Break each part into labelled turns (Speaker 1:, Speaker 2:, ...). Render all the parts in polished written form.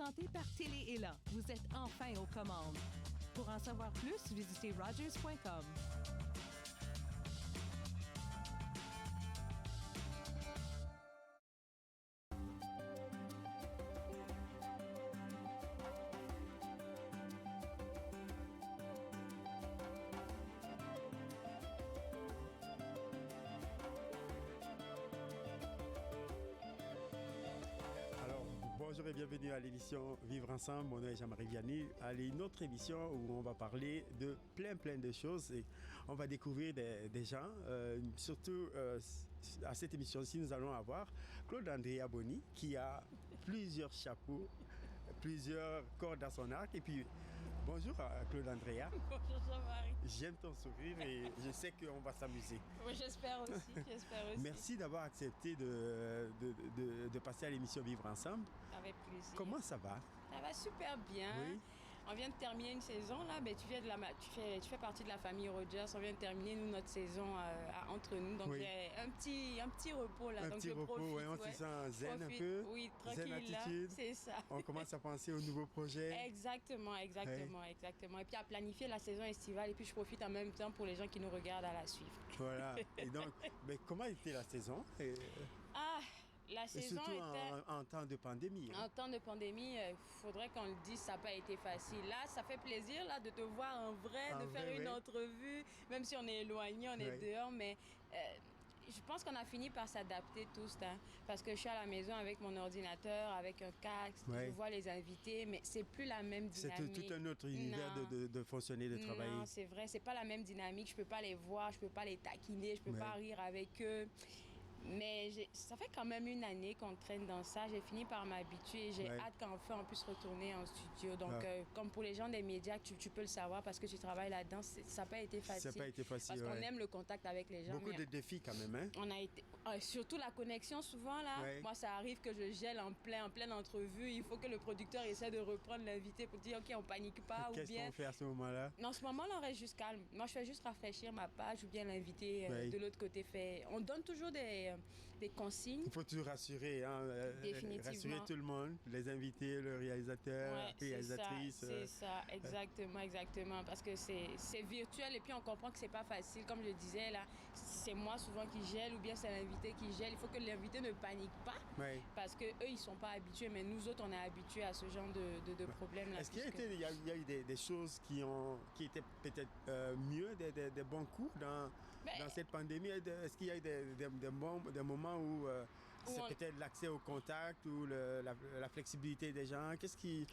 Speaker 1: présenté par Télé Élan. Vous êtes enfin aux commandes. Pour en savoir plus, visitez Rogers.com.
Speaker 2: Bonjour et bienvenue à l'émission Vivre Ensemble. Mon nom est Jean-Marie Vianney. Allez, une autre émission où on va parler de plein de choses et on va découvrir des gens. Surtout à cette émission-ci, nous allons avoir Claude Andrea Boni qui a plusieurs chapeaux, plusieurs cordes à son arc. Et puis, bonjour Claude Andrea.
Speaker 3: Bonjour Jean-Marie.
Speaker 2: J'aime ton sourire et je sais qu'on va s'amuser.
Speaker 3: Oui, j'espère aussi.
Speaker 2: Merci d'avoir accepté de passer à l'émission Vivre Ensemble.
Speaker 3: Avec plaisir.
Speaker 2: Comment ça va?
Speaker 3: Ça va super bien.
Speaker 2: Oui.
Speaker 3: On vient de terminer une saison là, mais tu fais partie de la famille Rogers. On vient de terminer notre saison entre nous, donc j'ai un petit repos là.
Speaker 2: Un petit repos,
Speaker 3: profite,
Speaker 2: on se sent zen un peu.
Speaker 3: Oui, tranquille là. C'est ça.
Speaker 2: On commence à penser aux nouveaux projets.
Speaker 3: Exactement. Et puis à planifier la saison estivale. Et puis je profite en même temps pour les gens qui nous regardent à la suivre.
Speaker 2: Voilà. Et donc, mais comment était la saison?
Speaker 3: La saison
Speaker 2: surtout
Speaker 3: était...
Speaker 2: en temps de pandémie.
Speaker 3: En temps de pandémie, il faudrait qu'on le dise, ça n'a pas été facile. Là, ça fait plaisir là, de te voir en vrai, faire une entrevue, même si on est éloigné, on est dehors, mais je pense qu'on a fini par s'adapter tous, hein, parce que je suis à la maison avec mon ordinateur, avec un casque, je vois les invités, mais c'est plus la même dynamique.
Speaker 2: C'est tout un autre univers de fonctionner, de travailler.
Speaker 3: Non, c'est vrai, c'est pas la même dynamique, je peux pas les voir, je peux pas les taquiner, je peux pas rire avec eux. Mais ça fait quand même une année qu'on traîne dans ça. J'ai fini par m'habituer et j'ai hâte qu'enfin on puisse retourner en studio. Donc, comme pour les gens des médias, tu peux le savoir parce que tu travailles là-dedans, ça n'a pas été facile.
Speaker 2: Ça n'a pas été facile,
Speaker 3: parce qu'on aime le contact avec les gens.
Speaker 2: Beaucoup de défis quand même, hein?
Speaker 3: On a été... surtout la connexion, souvent, là. Moi, ça arrive que je gèle en pleine entrevue. Il faut que le producteur essaie de reprendre l'invité pour dire, OK, on panique pas.
Speaker 2: Qu'est-ce qu'on fait à ce moment-là?
Speaker 3: En ce moment-là, on reste juste calme. Moi, je fais juste rafraîchir ma page ou bien l'invité de l'autre côté fait... On donne toujours des consignes.
Speaker 2: Il faut toujours rassurer, hein, rassurer tout le monde, les invités, le réalisateur, réalisatrice.
Speaker 3: C'est ça, exactement, parce que c'est virtuel et puis on comprend que c'est pas facile. Comme je disais là, c'est moi souvent qui gèle ou bien c'est l'invité qui gèle. Il faut que l'invité ne panique pas parce que eux ils sont pas habitués, mais nous autres on est habitués à ce genre de problème là.
Speaker 2: Est-ce qu'il y a eu des choses qui étaient peut-être mieux, des bons coups dans cette pandémie? Est-ce qu'il y a eu des moments où c'est peut-être l'accès au contact ou la flexibilité des gens? Est-ce qu'il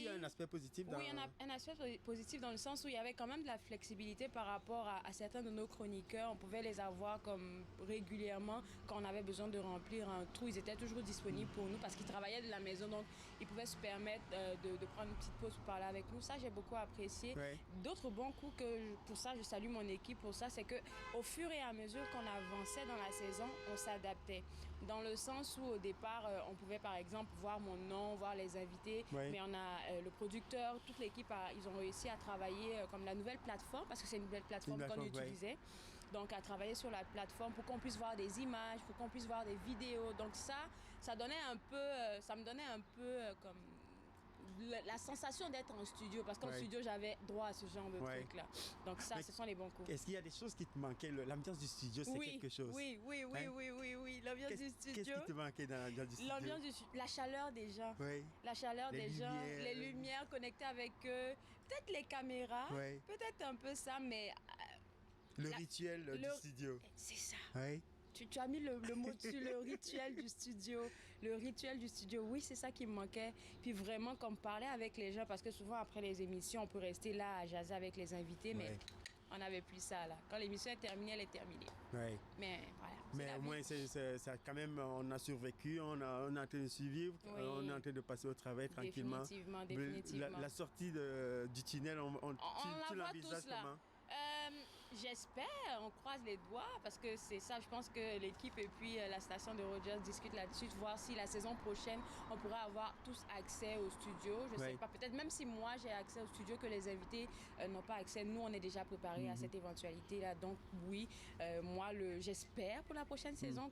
Speaker 2: y a un aspect positif dans...
Speaker 3: Oui, il y a un aspect positif dans le sens où il y avait quand même de la flexibilité par rapport à certains de nos chroniqueurs. On pouvait les avoir comme régulièrement quand on avait besoin de remplir un trou. Ils étaient toujours disponibles pour nous parce qu'ils travaillaient de la maison. Donc, ils pouvaient se permettre de prendre une petite pause pour parler avec nous. Ça, j'ai beaucoup apprécié. D'autres bons coups pour ça, je salue mon équipe pour ça, c'est qu'au fur et à mesure qu'on avançait dans la saison, on s'adaptait. Dans le sens où au départ, on pouvait par exemple voir mon nom, voir les invités, mais on a le producteur, toute l'équipe, ils ont réussi à travailler comme la nouvelle plateforme, parce que c'est une nouvelle plateforme qu'on utilisait. Donc à travailler sur la plateforme pour qu'on puisse voir des images, pour qu'on puisse voir des vidéos. Donc ça donnait un peu, ça me donnait un peu comme... la sensation d'être en studio, parce qu'en studio, j'avais droit à ce genre de trucs-là. Donc ça, ce sont les bons coups.
Speaker 2: Est-ce qu'il y a des choses qui te manquaient? L'ambiance du studio, c'est quelque chose.
Speaker 3: Oui. L'ambiance du studio.
Speaker 2: Qu'est-ce qui te manquait dans l'ambiance du studio?
Speaker 3: La chaleur des gens. La chaleur des gens, les lumières connectées avec eux, peut-être les caméras, peut-être un peu ça, mais...
Speaker 2: le rituel du studio.
Speaker 3: C'est ça. Tu as mis le mot dessus, le rituel du studio. Le rituel du studio, oui, c'est ça qui me manquait. Puis vraiment, comme parler avec les gens, parce que souvent, après les émissions, on peut rester là à jaser avec les invités, mais on n'avait plus ça, là. Quand l'émission est terminée, elle est terminée. Mais voilà.
Speaker 2: Mais au moins, ça, quand même, on a survécu, on est en train de survivre, on est en train de passer au travail tranquillement.
Speaker 3: Définitivement.
Speaker 2: La sortie du tunnel, tu l'envisages comment?
Speaker 3: J'espère, on croise les doigts parce que c'est ça, je pense que l'équipe et puis la station de Rogers discutent là-dessus, voir si la saison prochaine, on pourra avoir tous accès au studio. Je sais pas, peut-être même si moi j'ai accès au studio que les invités n'ont pas accès, nous on est déjà préparés à cette éventualité-là. Donc oui, moi j'espère pour la prochaine saison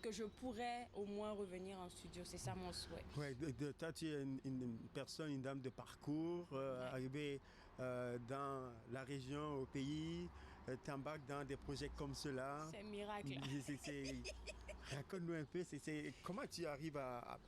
Speaker 3: que je pourrai au moins revenir en studio. C'est ça mon souhait.
Speaker 2: Ouais, toi tu es une personne, une dame de parcours, arrivée dans la région, au pays, t'embarques dans des projets comme cela.
Speaker 3: C'est un miracle.
Speaker 2: Raconte-nous un peu, comment tu arrives à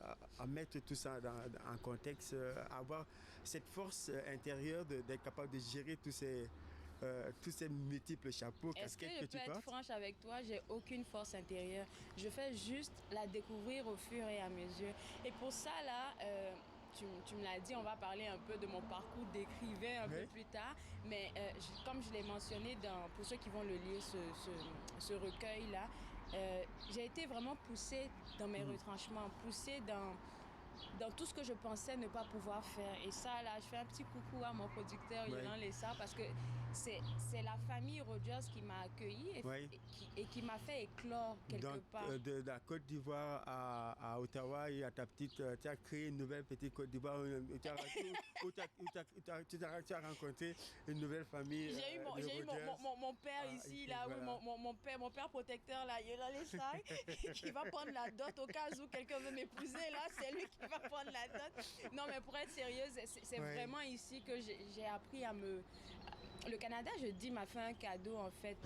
Speaker 2: mettre tout ça en contexte, avoir cette force intérieure d'être capable de gérer tous ces multiples chapeaux, casquettes que tu portes.
Speaker 3: Est-ce que je peux être franche avec toi? J'ai aucune force intérieure. Je fais juste la découvrir au fur et à mesure. Et pour ça, là... Tu me l'as dit, on va parler un peu de mon parcours d'écrivain un peu plus tard, mais comme je l'ai mentionné pour ceux qui vont le lire, ce recueil-là, j'ai été vraiment poussée dans mes retranchements, poussée dans tout ce que je pensais ne pas pouvoir faire. Et ça, là, je fais un petit coucou à mon producteur, Yolan Lessard, parce que c'est la famille Rogers qui m'a accueilli et qui m'a fait éclore quelque part.
Speaker 2: De la Côte d'Ivoire à Ottawa et à ta petite, tu as créé une nouvelle petite Côte d'Ivoire où tu as rencontré une nouvelle famille.
Speaker 3: J'ai eu mon père ici, là, voilà. Mon père protecteur, là, Yolan Lessard, qui va prendre la dot au cas où quelqu'un veut m'épouser, là, c'est lui qui va prendre la dot. Non, mais pour être sérieuse, c'est vraiment ici que j'ai appris à me... Le Canada, je dis, m'a fait un cadeau, en fait.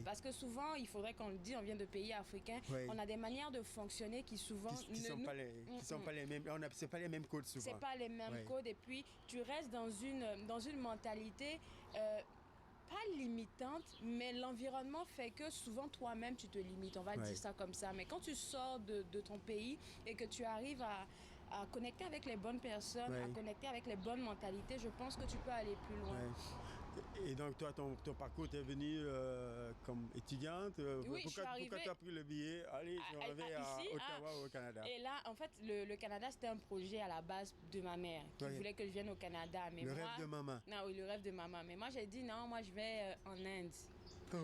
Speaker 3: Parce que souvent, il faudrait qu'on le dise, on vient de pays africains, on a des manières de fonctionner qui souvent...
Speaker 2: Qui sont pas les mêmes. C'est pas les mêmes codes, souvent.
Speaker 3: C'est pas les mêmes codes. Et puis, tu restes dans une mentalité... pas limitante, mais l'environnement fait que souvent toi-même tu te limites, on va dire ça comme ça. Mais quand tu sors de ton pays et que tu arrives à connecter avec les bonnes personnes, à connecter avec les bonnes mentalités, je pense que tu peux aller plus loin.
Speaker 2: Et donc toi, ton parcours, tu es venue comme étudiante.
Speaker 3: Oui,
Speaker 2: pourquoi tu as pris le billet? Allez, je reviens à Ottawa au Canada.
Speaker 3: Et là, en fait, le Canada, c'était un projet à la base de ma mère qui voulait que je vienne au Canada. Mais
Speaker 2: le rêve de maman.
Speaker 3: Non, oui, le rêve de maman. Mais moi, j'ai dit non, moi, je vais en Inde.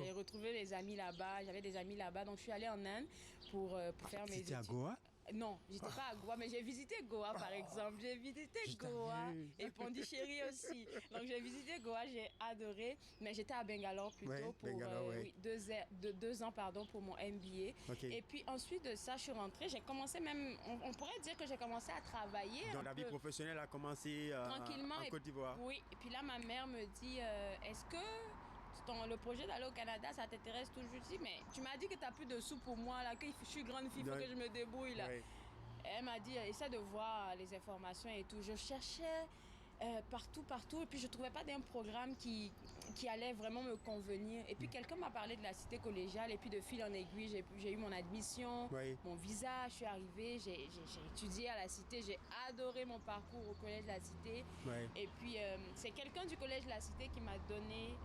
Speaker 3: J'ai retrouvé les amis là-bas, j'avais des amis là-bas, donc je suis allée en Inde pour faire mes études.
Speaker 2: C'était à Goa?
Speaker 3: Non, j'étais pas à Goa, mais j'ai visité Goa par exemple. J'ai visité Goa et Pondichéry aussi. Donc j'ai visité Goa, j'ai adoré, mais j'étais à Bangalore plutôt pour 2 ans pour mon MBA. Et puis ensuite de ça, je suis rentrée, j'ai commencé même, on pourrait dire que j'ai commencé à travailler.
Speaker 2: Donc la vie professionnelle a commencé
Speaker 3: tranquillement
Speaker 2: en Côte d'Ivoire.
Speaker 3: Oui, et puis là ma mère me dit, est-ce que le projet d'aller au Canada, ça t'intéresse toujours? Je dis, mais tu m'as dit que tu n'as plus de sous pour moi, là, que je suis grande fille, il faut que je me débrouille. Là. Elle m'a dit, essaie de voir les informations et tout. Je cherchais partout, et puis je ne trouvais pas d'un programme qui allait vraiment me convenir. Et puis quelqu'un m'a parlé de la cité collégiale, et puis de fil en aiguille, j'ai eu mon admission, mon visa, je suis arrivée, j'ai étudié à la cité, j'ai adoré mon parcours au collège de la cité. Et puis c'est quelqu'un du collège de la cité qui m'a donné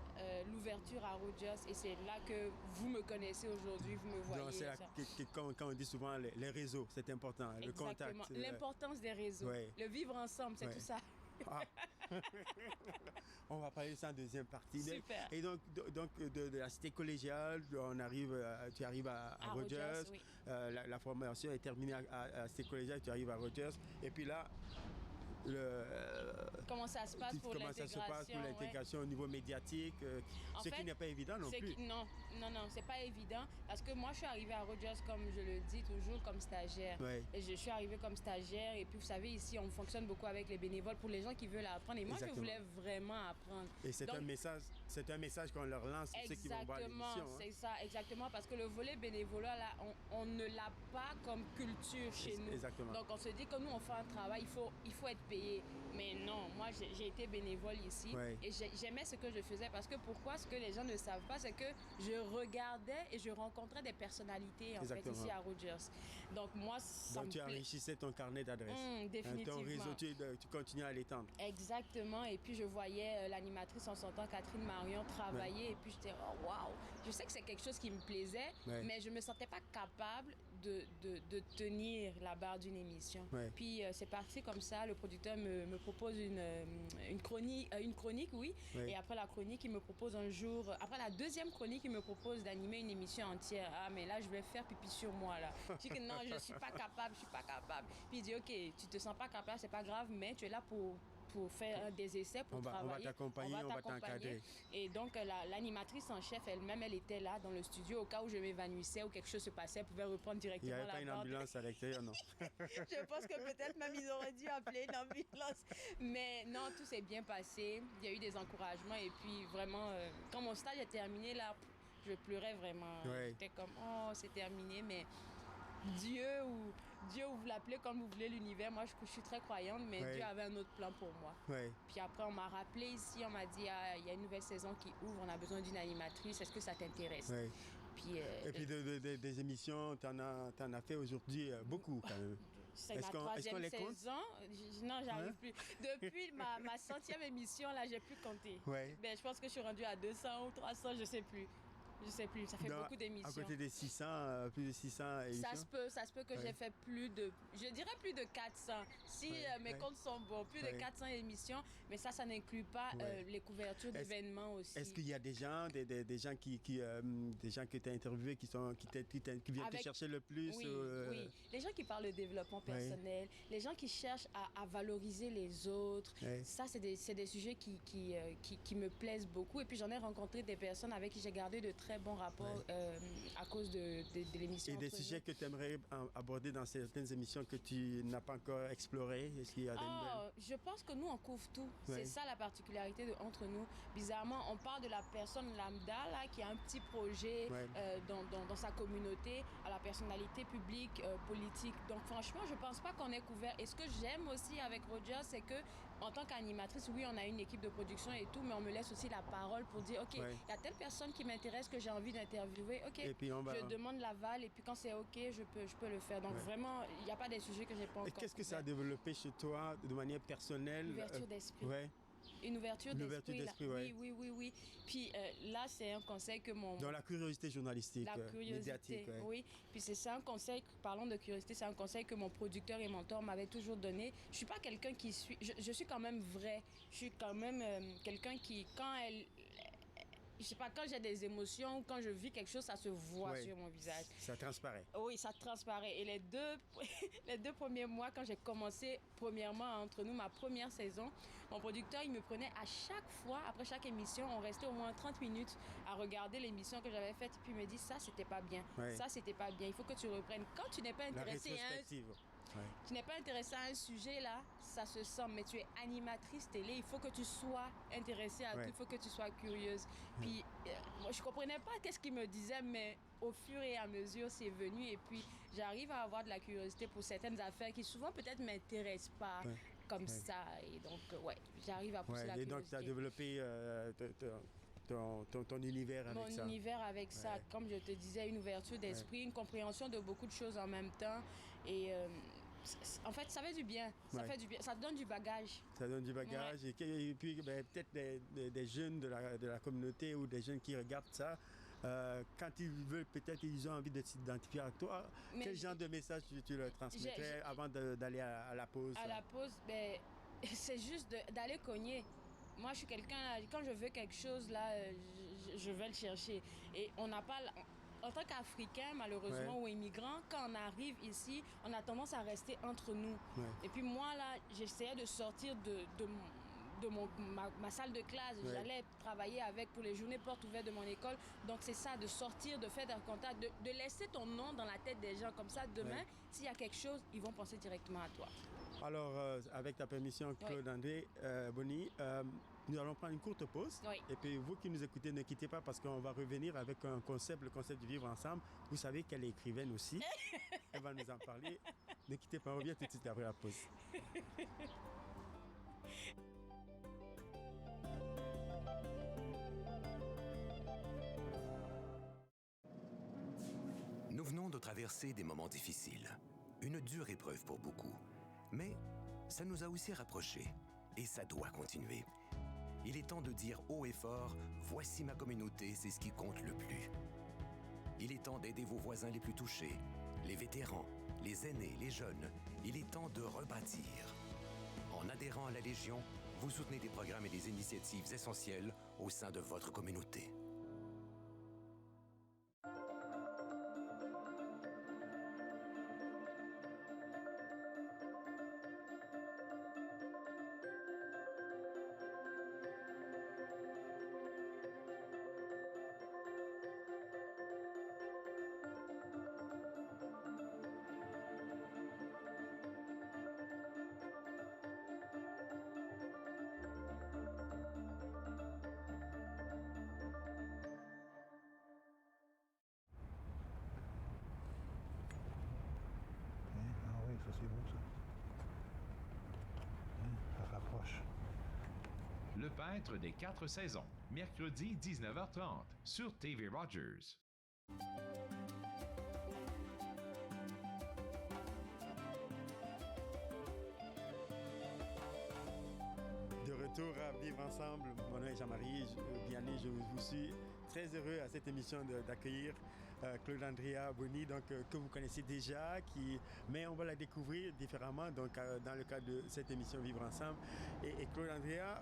Speaker 3: l'ouverture à Rogers, et c'est là que vous me connaissez aujourd'hui, vous me voyez.
Speaker 2: Donc quand on dit souvent les réseaux, c'est important, le contact.
Speaker 3: L'importance des réseaux, le vivre ensemble, c'est tout ça.
Speaker 2: On va parler de ça en deuxième partie.
Speaker 3: Super.
Speaker 2: Et donc de la cité collégiale, tu arrives à Rogers. La formation est terminée à la cité collégiale, tu arrives à Rogers. Et puis là,
Speaker 3: comment ça se passe pour
Speaker 2: l'intégration au niveau médiatique, qui n'est pas évident non plus.
Speaker 3: Non, c'est pas évident parce que moi je suis arrivée à Rogers, comme je le dis toujours, comme stagiaire. Et je suis arrivée comme stagiaire, et puis vous savez, ici on fonctionne beaucoup avec les bénévoles pour les gens qui veulent apprendre, et moi je voulais vraiment apprendre.
Speaker 2: Et c'est un message qu'on leur lance, ceux qui vont voir l'émission.
Speaker 3: C'est ça, exactement, parce que le volet bénévolat là, on ne l'a pas comme culture chez nous.
Speaker 2: Exactement.
Speaker 3: Donc on se dit que nous on fait un travail, il faut être payé. Mais non, moi j'ai été bénévole ici, et j'aimais ce que je faisais, parce que pourquoi? Ce que les gens ne savent pas, c'est que je regardais et je rencontrais des personnalités en fait ici à Rogers. Donc moi,
Speaker 2: tu enrichissais ton carnet d'adresses.
Speaker 3: Définitivement.
Speaker 2: Ton réseau, tu continues à l'étendre.
Speaker 3: Exactement. Et puis je voyais l'animatrice en son temps, Catherine Marion, travailler, et puis j'étais waouh. Je sais que c'est quelque chose qui me plaisait, mais je me sentais pas capable de tenir la barre d'une émission. Puis c'est parti comme ça. Le producteur producteur me propose une chronique, oui. Et après la chronique, il me propose un jour, après la deuxième chronique, il me propose d'animer une émission entière. Ah, mais là, je vais faire pipi sur moi, là. Je dis que non, je suis pas capable. Puis il dit, OK, tu te sens pas capable, c'est pas grave, mais tu es là pour faire des essais, pour travailler.
Speaker 2: On va t'accompagner, on va t'encadrer.
Speaker 3: Et donc, l'animatrice en chef elle-même, elle était là dans le studio au cas où je m'évanouissais ou quelque chose se passait, elle pouvait reprendre directement la barre.
Speaker 2: Il n'y avait pas une ambulance à l'extérieur, non?
Speaker 3: Je pense que peut-être même ils auraient dû appeler une ambulance. Mais non, tout s'est bien passé. Il y a eu des encouragements et puis vraiment, quand mon stage est terminé, là, je pleurais vraiment. J'étais comme, oh, c'est terminé, mais Dieu ou vous l'appelez comme vous voulez, l'univers. Moi, je suis très croyante, mais Dieu avait un autre plan pour moi. Puis après, on m'a rappelé ici, on m'a dit, il y a une nouvelle saison qui ouvre, on a besoin d'une animatrice, est-ce que ça t'intéresse? Puis,
Speaker 2: et puis des émissions, tu en as fait aujourd'hui beaucoup quand même.
Speaker 3: C'est ma troisième saison. Non, j'arrive plus. Depuis ma 100e émission, là, j'ai plus compté. Ben, je pense que je suis rendue à 200 ou 300, je sais plus. Ça fait beaucoup d'émissions.
Speaker 2: À côté des 600, plus de 600 émissions?
Speaker 3: Ça se peut que j'ai fait plus de 400. Si mes comptes sont bons, plus de 400 émissions. Mais ça n'inclut pas les couvertures d'événements aussi.
Speaker 2: Est-ce qu'il y a des gens, des gens des gens que tu as interviewés qui viennent te chercher le plus?
Speaker 3: Oui. Les gens qui parlent de développement personnel, les gens qui cherchent à valoriser les autres. Ça, c'est des sujets qui me plaisent beaucoup. Et puis, j'en ai rencontré des personnes avec qui j'ai gardé de très bons rapports à cause de l'émission.
Speaker 2: Et des sujets que tu aimerais aborder dans certaines émissions que tu n'as pas encore explorées? Est-ce qu'il y a
Speaker 3: je pense que nous, on couvre tout. C'est ça la particularité entre nous. Bizarrement, on parle de la personne lambda là, qui a un petit projet dans sa communauté, à la personnalité publique, politique. Donc franchement, je pense pas qu'on ait couvert. Et ce que j'aime aussi avec Roger, c'est que en tant qu'animatrice, oui, on a une équipe de production et tout, mais on me laisse aussi la parole pour dire, OK, il y a telle personne qui m'intéresse que j'ai envie d'interviewer. OK,
Speaker 2: et puis je
Speaker 3: demande l'aval et puis quand c'est OK, je peux le faire. Donc vraiment, il n'y a pas des sujets que j'ai pas encore.
Speaker 2: Et qu'est-ce que ça a développé chez toi de manière personnelle?
Speaker 3: Ouverture d'esprit. Une ouverture d'esprit. Oui. Puis là, c'est un conseil que
Speaker 2: Dans la curiosité journalistique, médiatique.
Speaker 3: Oui. Puis c'est ça un conseil, parlons de curiosité, c'est un conseil que mon producteur et mentor m'avaient toujours donné. Je suis pas quelqu'un qui suit... Je suis quand même vrai. Je suis quand même quelqu'un qui, je sais pas, quand j'ai des émotions ou quand je vis quelque chose, ça se voit sur mon visage.
Speaker 2: Ça transparaît.
Speaker 3: Oui, ça transparaît. Et les deux premiers mois, quand j'ai commencé, premièrement, entre nous, ma première saison, mon producteur, il me prenait à chaque fois, après chaque émission, on restait au moins 30 minutes à regarder l'émission que j'avais faite. Et puis il me dit, ça, c'était pas bien. Ça, c'était pas bien. Il faut que tu reprennes. Quand tu n'es pas intéressé tu n'es pas intéressé à un sujet, là, ça se sent, mais tu es animatrice télé, il faut que tu sois intéressée à tout, il faut que tu sois curieuse. Puis, moi, je comprenais pas qu'est-ce qu'il me disait, mais au fur et à mesure, c'est venu. Et puis, j'arrive à avoir de la curiosité pour certaines affaires qui souvent peut-être m'intéressent pas comme ça. Et donc, j'arrive à pousser la curiosité.
Speaker 2: Et donc, tu as développé ton univers avec ça.
Speaker 3: Mon univers avec ça, comme je te disais, une ouverture d'esprit, une compréhension de beaucoup de choses en même temps. Et en fait, ça fait du bien. Ça fait du bien. Ça donne du bagage.
Speaker 2: Ça donne du bagage. Et puis, peut-être des jeunes de la communauté ou des jeunes qui regardent ça, quand ils veulent, peut-être ils ont envie de s'identifier à toi. Quel genre de message tu leur transmettrais avant d'aller à la pause?
Speaker 3: À la pause, c'est juste d'aller cogner. Moi, je suis quelqu'un, quand je veux quelque chose, là, je vais le chercher. Et on n'a pas... En tant qu'Africain, malheureusement, ou immigrant, quand on arrive ici, on a tendance à rester entre nous. Et puis moi, là, j'essayais de sortir de ma salle de classe. J'allais travailler pour les journées portes ouvertes de mon école. Donc, c'est ça, de sortir, de faire un contact, de laisser ton nom dans la tête des gens. Comme ça, demain, s'il y a quelque chose, ils vont penser directement à toi.
Speaker 2: Alors, avec ta permission, Claude-André Bonny, nous allons prendre une courte pause. Et puis, vous qui nous écoutez, ne quittez pas parce qu'on va revenir avec un concept, le concept du vivre ensemble. Vous savez qu'elle est écrivaine aussi. Elle va nous en parler. Ne quittez pas, on revient tout de suite après la pause.
Speaker 4: Nous venons de traverser des moments difficiles. Une dure épreuve pour beaucoup. Mais ça nous a aussi rapprochés. Et ça doit continuer. Il est temps de dire haut et fort, voici ma communauté, c'est ce qui compte le plus. Il est temps d'aider vos voisins les plus touchés, les vétérans, les aînés, les jeunes. Il est temps de rebâtir. En adhérant à la Légion, vous soutenez des programmes et des initiatives essentielles au sein de votre communauté.
Speaker 5: Ça c'est beau ça. Ça rapproche.
Speaker 6: Le Peintre des 4 saisons, mercredi 19h30 sur TV Rogers.
Speaker 2: De retour à Vivre Ensemble, mon nom est Jean-Marie Vianney, je vous suis très heureux à cette émission d'accueillir Claude Andrea Boni, donc, que vous connaissez déjà, mais on va la découvrir différemment donc, dans le cadre de cette émission Vivre Ensemble. Et Claude Andrea,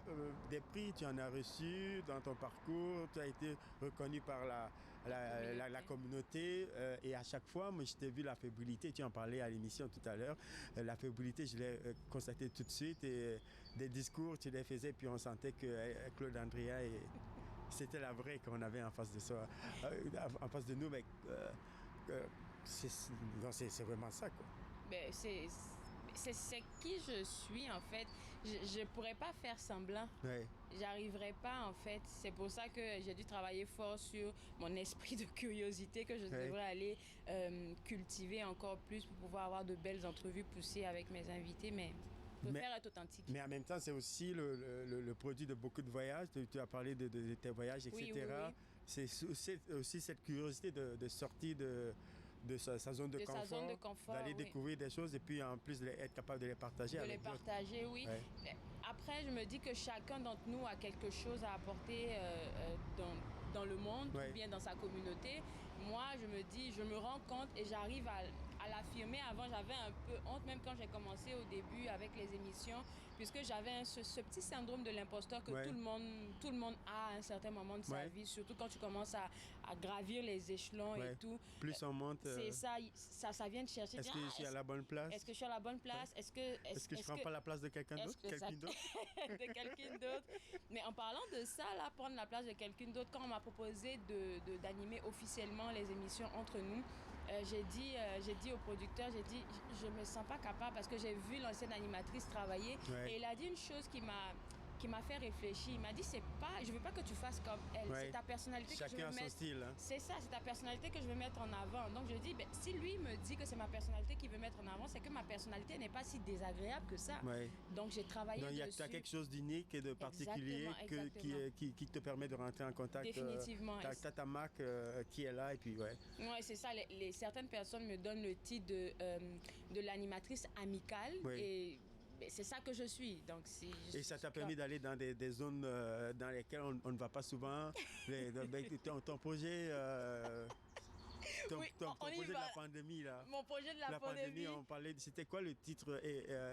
Speaker 2: des prix, tu en as reçu dans ton parcours, tu as été reconnu par la communauté et à chaque fois, moi je t'ai vu la fébrilité, tu en parlais à l'émission tout à l'heure, la fébrilité je l'ai constatée tout de suite et des discours tu les faisais puis on sentait que Claude Andrea c'était la vraie qu'on avait en face de soi, en face de nous, mais c'est vraiment ça quoi.
Speaker 3: Ben, c'est qui je suis en fait. Je pourrais pas faire semblant.
Speaker 2: Ouais.
Speaker 3: J'arriverais pas en fait. C'est pour ça que j'ai dû travailler fort sur mon esprit de curiosité que je devrais aller cultiver encore plus pour pouvoir avoir de belles entrevues poussées avec mes invités, mais faire être authentique.
Speaker 2: Mais en même temps, c'est aussi le produit de beaucoup de voyages. Tu as parlé de tes voyages, etc.
Speaker 3: Oui.
Speaker 2: C'est aussi cette curiosité de sortir de sa zone de confort, d'aller découvrir des choses et puis en plus être capable de les partager avec d'autres.
Speaker 3: Oui.
Speaker 2: Ouais.
Speaker 3: Après, je me dis que chacun d'entre nous a quelque chose à apporter dans le monde ou bien dans sa communauté. Moi, je me rends compte et j'arrive à l'affirmer. Avant, j'avais un peu honte, même quand j'ai commencé au début avec les émissions, puisque j'avais ce petit syndrome de l'imposteur que tout le monde a à un certain moment de sa vie, surtout quand tu commences à gravir les échelons et tout.
Speaker 2: Plus on monte...
Speaker 3: C'est ça vient de chercher.
Speaker 2: Est-ce que je suis à la bonne place?
Speaker 3: Est-ce que je suis à la bonne place? Est-ce
Speaker 2: que je prends pas la place de quelqu'un d'autre?
Speaker 3: De quelqu'un d'autre. Mais en parlant de ça, là, prendre la place de quelqu'un d'autre, quand on m'a proposé d'animer officiellement les émissions entre nous, j'ai dit au producteur, je me sens pas capable parce que j'ai vu l'ancienne animatrice travailler et il a dit une chose qui m'a fait réfléchir. Il m'a dit je veux pas que tu fasses comme elle, c'est ta personnalité que je veux mettre. Chacun a son style. Hein? C'est ça, c'est ta personnalité que je veux mettre en avant. Donc je dis si lui me dit que c'est ma personnalité qu'il veut mettre en avant, c'est que ma personnalité n'est pas si désagréable que ça. Donc j'ai travaillé dessus. Donc il y a quelque chose d'unique et de particulier qui te permet de rentrer en contact. Définitivement. T'as ta marque qui est là et puis c'est ça. Certaines personnes me donnent le titre de l'animatrice amicale et c'est ça que je suis. Donc, et ça t'a permis d'aller dans des zones dans lesquelles on ne va pas souvent. Ton projet... Ton projet de la pandémie, là. Mon projet de la pandémie. On parlait, c'était quoi le titre?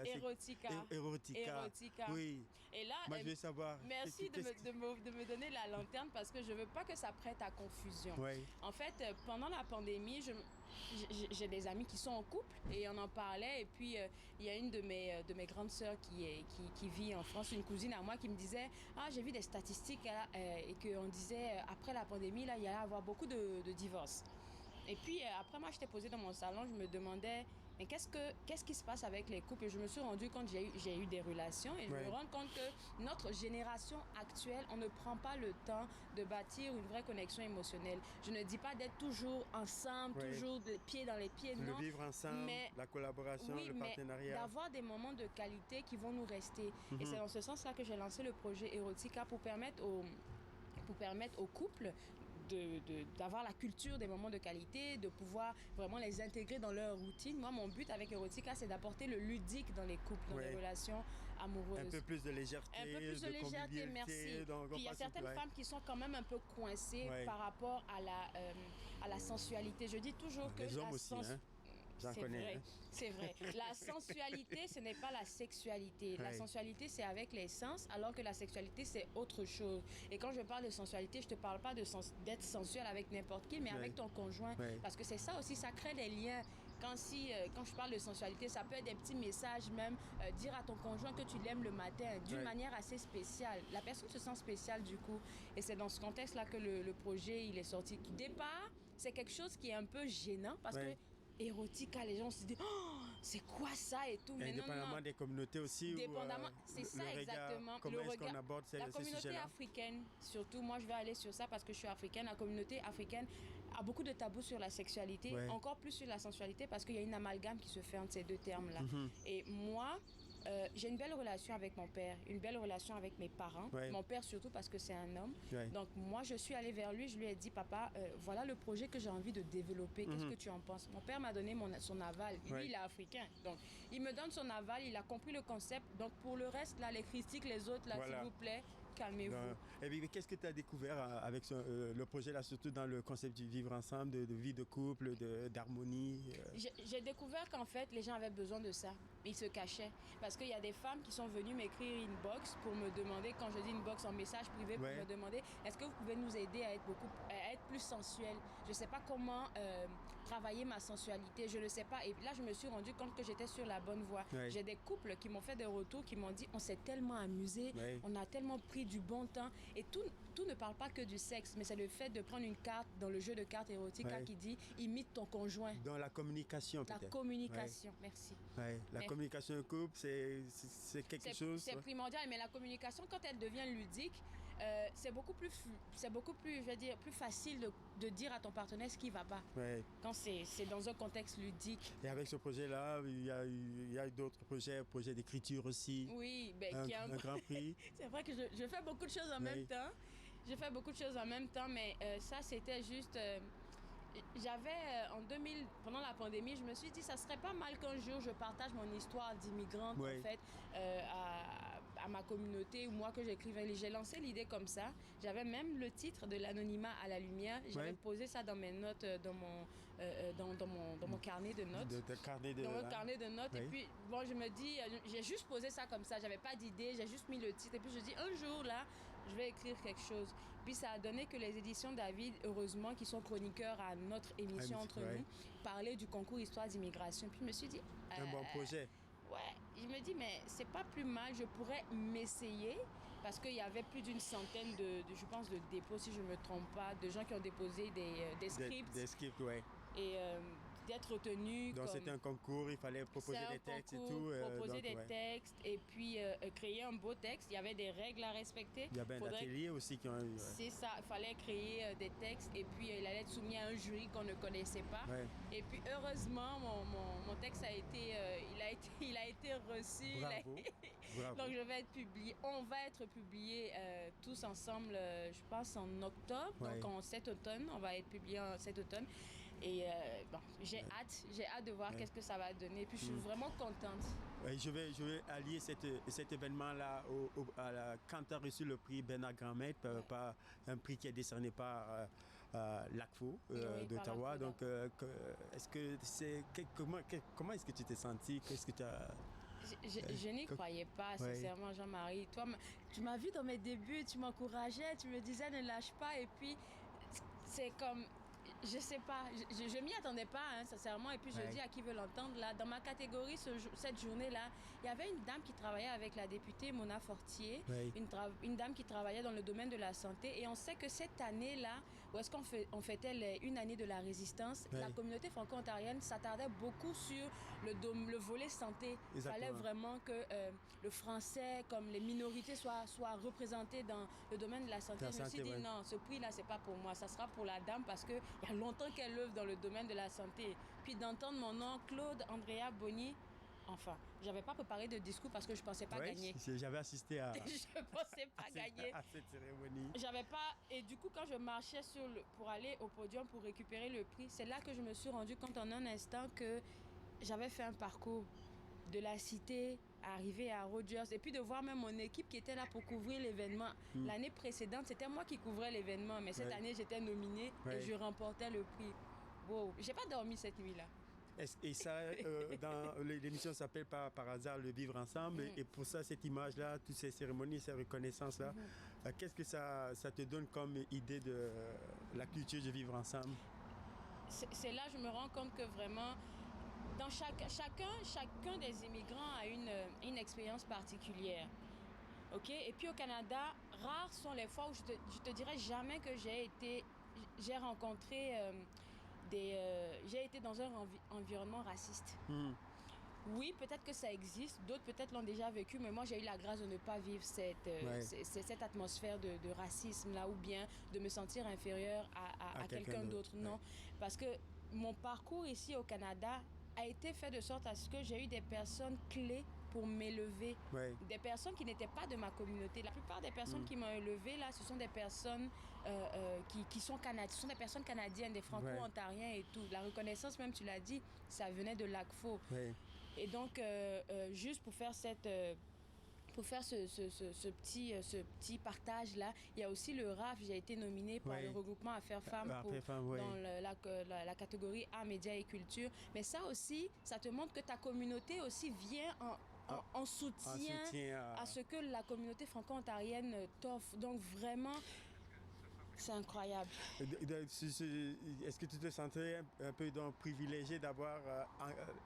Speaker 3: Erotica. Erotica. Oui. Et là, moi, je veux savoir. Merci de me donner la lanterne parce que je veux pas que ça prête à confusion. En fait, pendant la pandémie, j'ai des amis qui sont en couple et on en parlait. Et puis, il y a une de mes grandes sœurs qui vit en France, une cousine à moi qui me disait j'ai vu des statistiques et qu'on disait après la pandémie, là, il y allait avoir beaucoup de divorces. Et puis, après, moi, j'étais posée dans mon salon, je me demandais, mais qu'est-ce qui se passe avec les couples? Et je me suis rendu compte que j'ai eu des relations et je me rends compte que notre génération actuelle, on ne prend pas le temps de bâtir une vraie connexion émotionnelle. Je ne dis pas d'être toujours ensemble, toujours les pieds dans les pieds, non. Le vivre ensemble, la collaboration, le partenariat. D'avoir des moments de qualité qui vont nous rester. Et c'est dans ce sens-là que j'ai lancé le projet Erotica pour permettre aux couples d'avoir la culture des moments de qualité, de pouvoir vraiment les intégrer dans leur routine. Moi, mon but avec Erotica, c'est d'apporter le ludique dans les couples, dans les relations amoureuses. Un peu plus de légèreté, merci. Donc, puis il y a certaines femmes qui sont quand même un peu coincées par rapport à la sensualité. Je dis toujours que
Speaker 2: les hommes aussi, J'en connais.
Speaker 3: Vrai,
Speaker 2: Hein.
Speaker 3: c'est vrai. La sensualité, ce n'est pas la sexualité. La
Speaker 2: Ouais.
Speaker 3: sensualité, c'est avec les sens, alors que la sexualité, c'est autre chose. Et quand je parle de sensualité, je te parle pas d'être sensuel avec n'importe qui, mais
Speaker 2: Ouais.
Speaker 3: avec ton conjoint.
Speaker 2: Ouais.
Speaker 3: Parce que c'est ça aussi, ça crée des liens. Quand je parle de sensualité, ça peut être des petits messages même, dire à ton conjoint que tu l'aimes le matin, d'une
Speaker 2: Ouais.
Speaker 3: manière assez spéciale. La personne se sent spéciale du coup. Et c'est dans ce contexte-là que le projet, il est sorti. Au départ, c'est quelque chose qui est un peu gênant parce
Speaker 2: Ouais.
Speaker 3: que érotique, les gens se disent oh, c'est quoi ça et tout. Mais non,
Speaker 2: Indépendamment
Speaker 3: non.
Speaker 2: des communautés aussi.
Speaker 3: Dépendamment,
Speaker 2: Où,
Speaker 3: c'est
Speaker 2: le
Speaker 3: ça
Speaker 2: regard,
Speaker 3: exactement.
Speaker 2: Comment
Speaker 3: Le
Speaker 2: est-ce qu'on
Speaker 3: regard-
Speaker 2: aborde
Speaker 3: La
Speaker 2: ces
Speaker 3: communauté
Speaker 2: sujets-là?
Speaker 3: africaine, surtout, moi je vais aller sur ça parce que je suis africaine. La communauté africaine a beaucoup de tabous sur la sexualité,
Speaker 2: Ouais.
Speaker 3: encore plus sur la sensualité parce qu'il y a une amalgame qui se fait entre ces deux termes-là.
Speaker 2: Mhm.
Speaker 3: Et moi, j'ai une belle relation avec mon père, une belle relation avec mes parents.
Speaker 2: Ouais.
Speaker 3: Mon père surtout parce que c'est un homme.
Speaker 2: Ouais.
Speaker 3: Donc moi, je suis allée vers lui, je lui ai dit, papa, voilà le projet que j'ai envie de développer. Qu'est-ce que tu en penses? Mon père m'a donné son aval. Lui,
Speaker 2: Ouais.
Speaker 3: il est africain. Donc, il me donne son aval, il a compris le concept. Donc, pour le reste, là, les critiques, les autres, là,
Speaker 2: Voilà.
Speaker 3: s'il vous plaît, calmez-vous.
Speaker 2: Et puis, qu'est-ce que tu as découvert avec le projet là, surtout dans le concept du vivre ensemble, de vie de couple, d'harmonie?
Speaker 3: J'ai découvert qu'en fait, les gens avaient besoin de ça. Ils se cachaient. Parce qu'il y a des femmes qui sont venues m'écrire une box pour me demander, quand je dis une box en message privé, pour
Speaker 2: Ouais.
Speaker 3: me demander est-ce que vous pouvez nous aider à être plus sensuel. Je ne sais pas comment travailler ma sensualité. Je ne sais pas. Et là, je me suis rendu compte que j'étais sur la bonne voie.
Speaker 2: Ouais.
Speaker 3: J'ai des couples qui m'ont fait des retours, qui m'ont dit on s'est tellement amusé,
Speaker 2: Ouais.
Speaker 3: on a tellement pris du bon temps. Et tout ne parle pas que du sexe, mais c'est le fait de prendre une carte dans le jeu de cartes érotiques là,
Speaker 2: Ouais.
Speaker 3: qui dit imite ton conjoint.
Speaker 2: Dans la communication,
Speaker 3: La
Speaker 2: peut-être.
Speaker 3: communication, merci.
Speaker 2: Ouais. La
Speaker 3: Mais-
Speaker 2: communication en couple, c'est quelque chose.
Speaker 3: C'est primordial, mais la communication, quand elle devient ludique, c'est beaucoup plus, je vais dire, plus facile de dire à ton partenaire ce qui va pas.
Speaker 2: Ouais.
Speaker 3: Quand c'est dans un contexte ludique.
Speaker 2: Et avec ce projet-là, il y a d'autres projets d'écriture aussi.
Speaker 3: Oui, ben,
Speaker 2: Un,
Speaker 3: qui a
Speaker 2: un grand prix.
Speaker 3: C'est vrai que je fais beaucoup de choses en
Speaker 2: Oui.
Speaker 3: même temps. Je fais beaucoup de choses en même temps, mais ça, c'était juste... j'avais, pendant la pandémie, je me suis dit, ça serait pas mal qu'un jour, je partage mon histoire d'immigrante,
Speaker 2: Oui.
Speaker 3: en fait, à ma communauté, ou moi, que j'écrivais. J'ai lancé l'idée comme ça. J'avais même le titre de l'anonymat à la lumière. J'avais
Speaker 2: Oui.
Speaker 3: posé ça dans mes notes, dans mon carnet de notes.
Speaker 2: De carnet de.
Speaker 3: Dans mon carnet de notes.
Speaker 2: Oui.
Speaker 3: Et puis, bon, je me dis, j'ai juste posé ça comme ça. J'avais pas d'idée. J'ai juste mis le titre. Et puis, je dis, un jour, là, je vais écrire quelque chose. Puis, ça a donné que les éditions David, heureusement, qui sont chroniqueurs à notre émission entre
Speaker 2: ouais.
Speaker 3: nous, parlaient du concours Histoire d'immigration. Puis, je me suis dit...
Speaker 2: Un bon projet.
Speaker 3: Ouais, je me dis, mais c'est pas plus mal. Je pourrais m'essayer. Parce qu'il y avait plus d'une centaine je pense, de dépôts, si je ne me trompe pas, de gens qui ont déposé des scripts.
Speaker 2: Des scripts, ouais.
Speaker 3: Et d'être retenu
Speaker 2: Donc
Speaker 3: comme...
Speaker 2: c'était un concours, il fallait proposer
Speaker 3: C'est un
Speaker 2: des textes et
Speaker 3: concours,
Speaker 2: tout.
Speaker 3: proposer
Speaker 2: donc,
Speaker 3: des
Speaker 2: ouais.
Speaker 3: textes et puis créer un beau texte. Il y avait des règles à respecter.
Speaker 2: Il y avait un
Speaker 3: Faudrait-
Speaker 2: atelier aussi qui ont eu.
Speaker 3: C'est ça, il fallait créer des textes et puis il allait être soumis à un jury qu'on ne connaissait pas.
Speaker 2: Ouais.
Speaker 3: Et puis heureusement, mon texte a été, il a été reçu. il a-
Speaker 2: Bravo. Bravo.
Speaker 3: Donc je vais être publié. On va être publié tous ensemble, je pense en octobre,
Speaker 2: Ouais.
Speaker 3: donc cet automne. On va être publié cet automne. Et bon, j'ai hâte de voir
Speaker 2: Ouais.
Speaker 3: qu'est-ce que ça va donner. Puis je suis vraiment contente.
Speaker 2: Ouais, je vais allier cet événement-là à quand tu as reçu le prix Bernard Grammet, par un prix qui est décerné par l'ACFO
Speaker 3: Oui,
Speaker 2: d'Ottawa.
Speaker 3: par
Speaker 2: Donc, est-ce que comment est-ce que tu t'es senti? Qu'est-ce que tu as...
Speaker 3: Je n'y croyais pas, sincèrement, Jean-Marie. Toi, tu m'as vu dans mes débuts, tu m'encourageais, tu me disais ne lâche pas. Et puis, c'est comme, je sais pas, je m'y attendais pas, hein, sincèrement. Et puis, je
Speaker 2: Ouais.
Speaker 3: dis à qui veut l'entendre, là, dans ma catégorie, cette journée-là, il y avait une dame qui travaillait avec la députée Mona Fortier,
Speaker 2: Ouais.
Speaker 3: une dame qui travaillait dans le domaine de la santé. Et on sait que cette année-là, où est-ce on fêtait une année de la résistance,
Speaker 2: Ouais.
Speaker 3: la communauté franco-ontarienne s'attardait beaucoup sur le volet santé. Il fallait
Speaker 2: Exactement.
Speaker 3: vraiment que le français, comme les minorités, soient représentées dans le domaine de la santé.
Speaker 2: La
Speaker 3: Je me suis
Speaker 2: santé,
Speaker 3: dit
Speaker 2: ouais.
Speaker 3: non, ce prix-là, c'est pas pour moi. Ça sera pour la dame parce qu'il y a longtemps qu'elle œuvre dans le domaine de la santé. Puis d'entendre mon nom, Claude Andrea Bonny, enfin, j'avais pas préparé de discours parce que je pensais pas
Speaker 2: Ouais,
Speaker 3: gagner.
Speaker 2: j'avais assisté à,
Speaker 3: Je pensais pas gagner.
Speaker 2: à cette cérémonie.
Speaker 3: J'avais pas. Et du coup, quand je marchais pour aller au podium pour récupérer le prix, c'est là que je me suis rendu compte en un instant que j'avais fait un parcours de la cité, arriver à Rogers, et puis de voir même mon équipe qui était là pour couvrir l'événement. L'année précédente, c'était moi qui couvrais l'événement, mais cette
Speaker 2: Ouais.
Speaker 3: année, j'étais nominée
Speaker 2: Ouais.
Speaker 3: et je remportais le prix. Wow, j'ai pas dormi cette nuit-là.
Speaker 2: Et ça, dans l'émission s'appelle par hasard le vivre ensemble. Et pour ça, cette image-là, toutes ces cérémonies, ces reconnaissances-là, qu'est-ce que ça te donne comme idée de la culture de vivre ensemble?
Speaker 3: C'est là que je me rends compte que vraiment, dans chacun des immigrants a une expérience particulière. OK? Et puis au Canada, rares sont les fois où je te dirais jamais que j'ai rencontré j'ai été dans un environnement raciste. Oui, peut-être que ça existe, d'autres peut-être l'ont déjà vécu, mais moi j'ai eu la grâce de ne pas vivre cette atmosphère de racisme là, ou bien de me sentir inférieure à quelqu'un d'autre. Non, parce que mon parcours ici au Canada a été fait de sorte à ce que j'ai eu des personnes clés pour m'élever, des personnes qui n'étaient pas de ma communauté. La plupart des personnes qui m'ont élevé là, ce sont des personnes qui sont canadiennes, ce sont des personnes canadiennes, des franco-ontariens et tout. La reconnaissance, même tu l'as dit, ça venait de l'ACFO. Et donc, juste pour faire ce petit partage-là, il y a aussi le RAF. J'ai été nominée par le regroupement Affaires Femmes dans la catégorie Arts, Médias et Culture. Mais ça aussi, ça te montre que ta communauté aussi vient en soutien à ce que la communauté franco-ontarienne t'offre. Donc vraiment, c'est incroyable.
Speaker 2: Est-ce que tu te sentais un peu privilégié d'avoir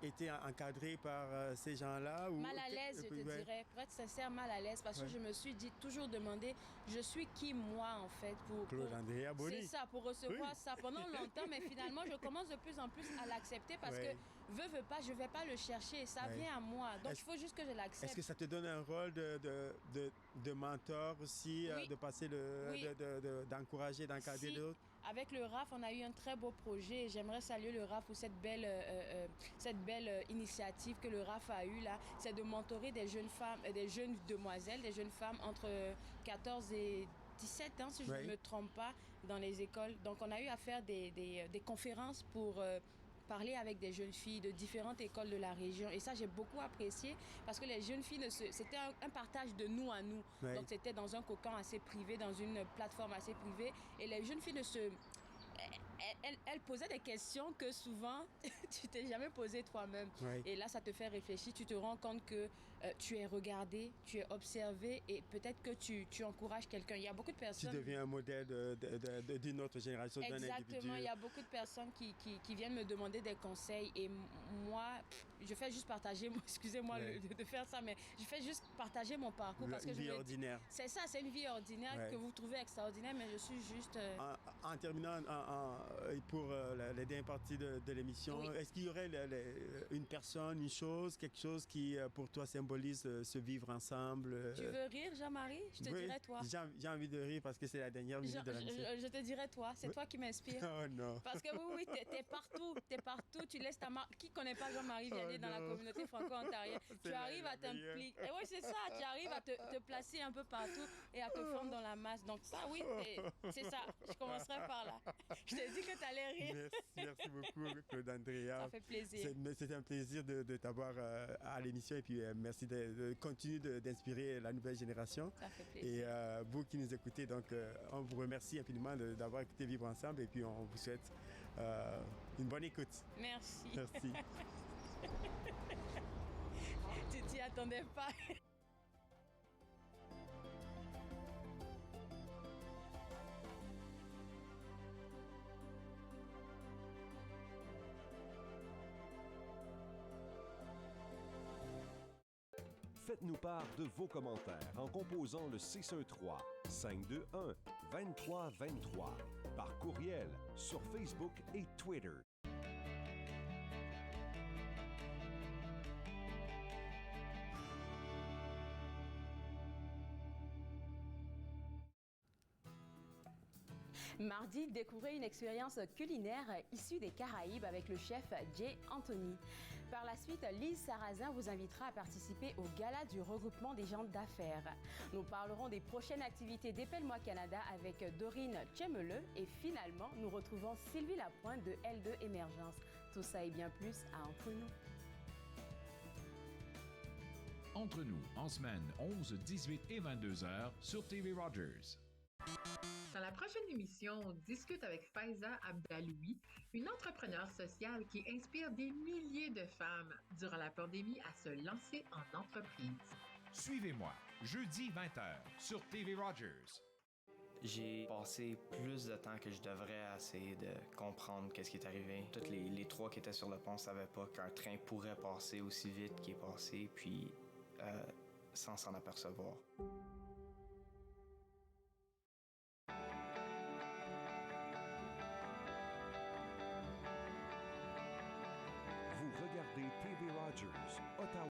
Speaker 2: été encadré par ces gens-là?
Speaker 3: Mal à l'aise, je te dirais. Pour être sincère, mal à l'aise. Parce que je me suis toujours demandé, je suis qui moi en fait pour
Speaker 2: Claude Andrea Bonny.
Speaker 3: C'est ça, pour recevoir ça pendant longtemps. Mais finalement, je commence de plus en plus à l'accepter parce que veux pas, je vais pas le chercher. Ça vient à moi. Donc il faut juste que je l'accepte.
Speaker 2: Est-ce que ça te donne un rôle de mentor aussi, de passer d'encourager, d'encadrer d'autres?
Speaker 3: Avec le RAF, on a eu un très beau projet et j'aimerais saluer le RAF pour cette belle initiative que le RAF a eue là. C'est de mentorer des jeunes femmes, des jeunes demoiselles, des jeunes femmes entre 14 et 17 ans, si je ne me trompe pas, dans les écoles. Donc on a eu à faire des conférences pour parler avec des jeunes filles de différentes écoles de la région. Et ça, j'ai beaucoup apprécié parce que les jeunes filles, c'était un partage de nous à nous. Donc, c'était dans un cocon assez privé, dans une plateforme assez privée. Et les jeunes filles elles posaient des questions que souvent, tu t'es jamais posé toi-même. Et là, ça te fait réfléchir. Tu te rends compte que tu es regardé, tu es observé et peut-être que tu encourages quelqu'un. Il y a beaucoup de personnes...
Speaker 2: Tu deviens un modèle d'une autre génération, d'un individu.
Speaker 3: Exactement. Il y a beaucoup de personnes qui viennent me demander des conseils et moi, je fais juste partager... Excusez-moi de faire ça, mais je fais juste partager mon parcours. Parce que
Speaker 2: une vie ordinaire.
Speaker 3: C'est ça, c'est une vie ordinaire que vous trouvez extraordinaire, mais je suis juste...
Speaker 2: En terminant, pour la dernière partie de l'émission, est-ce qu'il y aurait une personne, une chose, quelque chose qui pour toi symbolise ce vivre ensemble?
Speaker 3: Tu veux rire, Jean-Marie? Je te dirais toi.
Speaker 2: J'ai envie de rire parce que c'est la dernière minute de la mission.
Speaker 3: Je te dirais toi, c'est toi qui m'inspire.
Speaker 2: Oh non.
Speaker 3: Parce que oui, t'es partout, tu laisses ta marque. Qui connaît pas Jean-Marie Vianney dans la communauté franco-ontarienne? Tu arrives à t'impliquer. Et oui, c'est ça, tu arrives à te placer un peu partout et à te fondre dans la masse. Donc ça, oui, c'est ça. Je commencerai par là. Je t'ai dit que tu allais rire.
Speaker 2: Merci beaucoup, Claude Andrea.
Speaker 3: Ça fait plaisir.
Speaker 2: C'était un plaisir de t'avoir à l'émission et puis merci de continuer d'inspirer la nouvelle génération.
Speaker 3: Ça fait plaisir.
Speaker 2: Et vous qui nous écoutez, donc on vous remercie infiniment d'avoir écouté Vivre Ensemble et puis on vous souhaite une bonne écoute.
Speaker 3: Merci.
Speaker 2: Merci.
Speaker 3: Tu t'y attendais pas.
Speaker 7: Faites-nous part de vos commentaires en composant le 613-521-2323 par courriel sur Facebook et Twitter.
Speaker 3: Mardi, découvrez une expérience culinaire issue des Caraïbes avec le chef Jay Anthony. Par la suite, Lise Sarrazin vous invitera à participer au gala du regroupement des gens d'affaires. Nous parlerons des prochaines activités d'Épelle-moi Canada avec Dorine Tchemeleux et finalement, nous retrouvons Sylvie Lapointe de L2 Émergence. Tout ça et bien plus à Entre nous.
Speaker 6: Entre nous, en semaine 11, 18 et 22 heures sur TV Rogers.
Speaker 8: Dans la prochaine émission, on discute avec Faiza Abdaloui, une entrepreneure sociale qui inspire des milliers de femmes durant la pandémie à se lancer en entreprise.
Speaker 6: Suivez-moi, jeudi 20h, sur TV Rogers.
Speaker 9: J'ai passé plus de temps que je devrais à essayer de comprendre qu'est-ce qui est arrivé. Tous les trois qui étaient sur le pont ne savaient pas qu'un train pourrait passer aussi vite qu'il est passé, puis sans s'en apercevoir.
Speaker 7: Vous regardez TV Rogers, Ottawa.